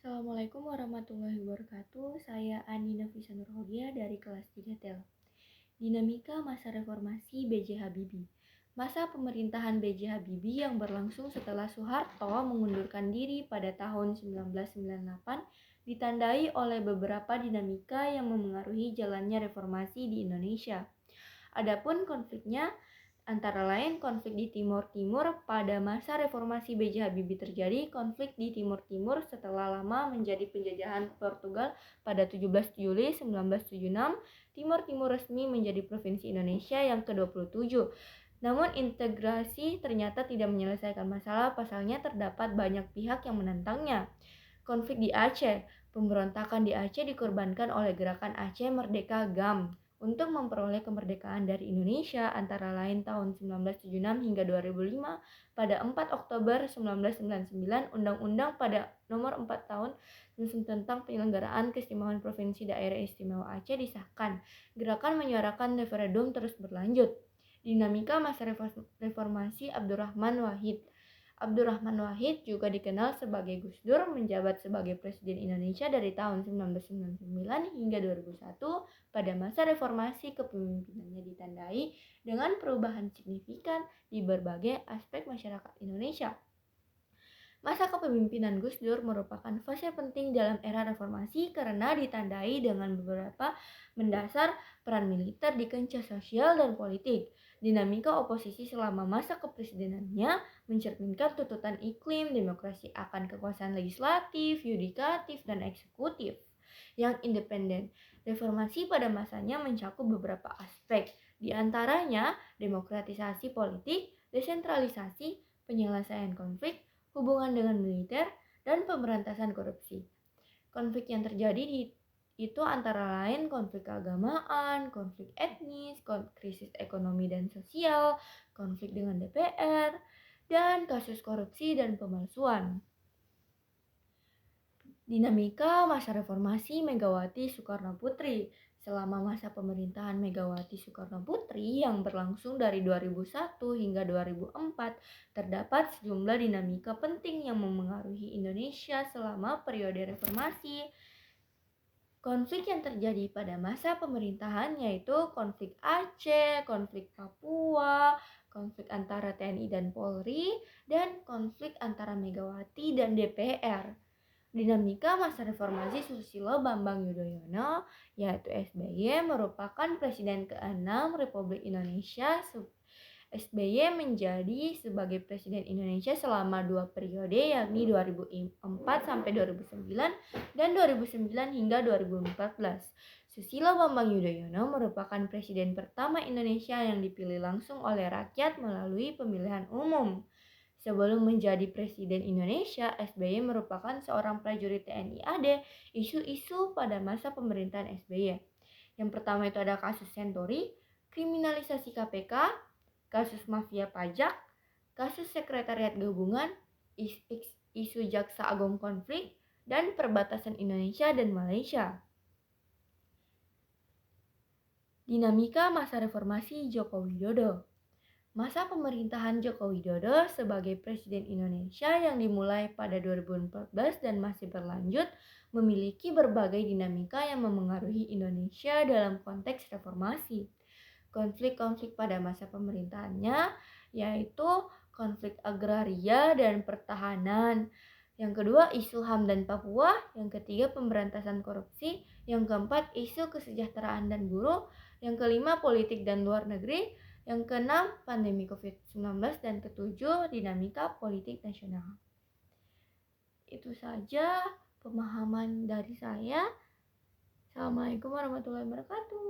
Assalamualaikum warahmatullahi wabarakatuh. Saya Ani Nafisa Nurhodia dari kelas 3 TEL. Dinamika masa reformasi B.J. Habibie. Masa pemerintahan B.J. Habibie yang berlangsung setelah Soeharto mengundurkan diri pada tahun 1998 ditandai oleh beberapa dinamika yang memengaruhi jalannya reformasi di Indonesia. Adapun konfliknya antara lain konflik di Timur Timur pada masa reformasi B.J. Habibie terjadi konflik di Timur Timur setelah lama menjadi penjajahan Portugal pada 17 Juli 1976. Timur Timur resmi menjadi provinsi Indonesia yang ke-27. Namun integrasi ternyata tidak menyelesaikan masalah, pasalnya terdapat banyak pihak yang menentangnya. Konflik di Aceh. Pemberontakan di Aceh dikorbankan oleh gerakan Aceh Merdeka GAM untuk memperoleh kemerdekaan dari Indonesia antara lain tahun 1976 hingga 2005. Pada 4 Oktober 1999, Undang-Undang pada nomor 4 tahun tentang penyelenggaraan keistimewaan Provinsi Daerah Istimewa Aceh disahkan. Gerakan menyuarakan referendum terus berlanjut. Dinamika masa reformasi Abdurrahman Wahid. Abdurrahman Wahid juga dikenal sebagai Gus Dur, menjabat sebagai Presiden Indonesia dari tahun 1999 hingga 2001. Pada masa reformasi, kepemimpinannya ditandai dengan perubahan signifikan di berbagai aspek masyarakat Indonesia. Masa kepemimpinan Gus Dur merupakan fase penting dalam era reformasi karena ditandai dengan beberapa mendasar peran militer di kancah sosial dan politik. Dinamika oposisi selama masa kepresidenannya mencerminkan tuntutan iklim demokrasi akan kekuasaan legislatif, yudikatif, dan eksekutif yang independen. Reformasi pada masanya mencakup beberapa aspek, di antaranya demokratisasi politik, desentralisasi, penyelesaian konflik, hubungan dengan militer, dan pemberantasan korupsi. Konflik yang terjadi itu antara lain konflik keagamaan, konflik etnis, krisis ekonomi dan sosial, konflik dengan DPR, dan kasus korupsi dan pemalsuan. Dinamika masa reformasi Megawati Soekarno Putri. Selama masa pemerintahan Megawati Soekarno Putri yang berlangsung dari 2001 hingga 2004, terdapat sejumlah dinamika penting yang memengaruhi Indonesia selama periode reformasi. Konflik yang terjadi pada masa pemerintahan yaitu konflik Aceh, konflik Papua, konflik antara TNI dan Polri, dan konflik antara Megawati dan DPR. Dinamika masa reformasi Susilo Bambang Yudhoyono yaitu SBY merupakan Presiden ke-6 Republik Indonesia. SBY menjadi sebagai Presiden Indonesia selama 2 periode yakni 2004 sampai 2009 dan 2009 hingga 2014. Susilo Bambang Yudhoyono merupakan Presiden pertama Indonesia yang dipilih langsung oleh rakyat melalui pemilihan umum. Sebelum menjadi Presiden Indonesia, SBY merupakan seorang prajurit TNI AD. Isu-isu pada masa pemerintahan SBY. Yang pertama itu ada kasus Senturi, kriminalisasi KPK, kasus mafia pajak, kasus sekretariat gabungan, isu jaksa agung konflik, dan perbatasan Indonesia dan Malaysia. Dinamika masa reformasi Joko Widodo. Masa pemerintahan Joko Widodo sebagai Presiden Indonesia yang dimulai pada 2014 dan masih berlanjut memiliki berbagai dinamika yang memengaruhi Indonesia dalam konteks reformasi. Konflik-konflik pada masa pemerintahannya yaitu konflik agraria dan pertahanan. Yang kedua, isu HAM dan Papua. Yang ketiga, pemberantasan korupsi. Yang keempat, isu kesejahteraan dan buruh. Yang kelima, politik dan luar negeri. Yang keenam, pandemi COVID-19. Dan ketujuh, dinamika politik nasional. Itu saja pemahaman dari saya. Assalamualaikum warahmatullahi wabarakatuh.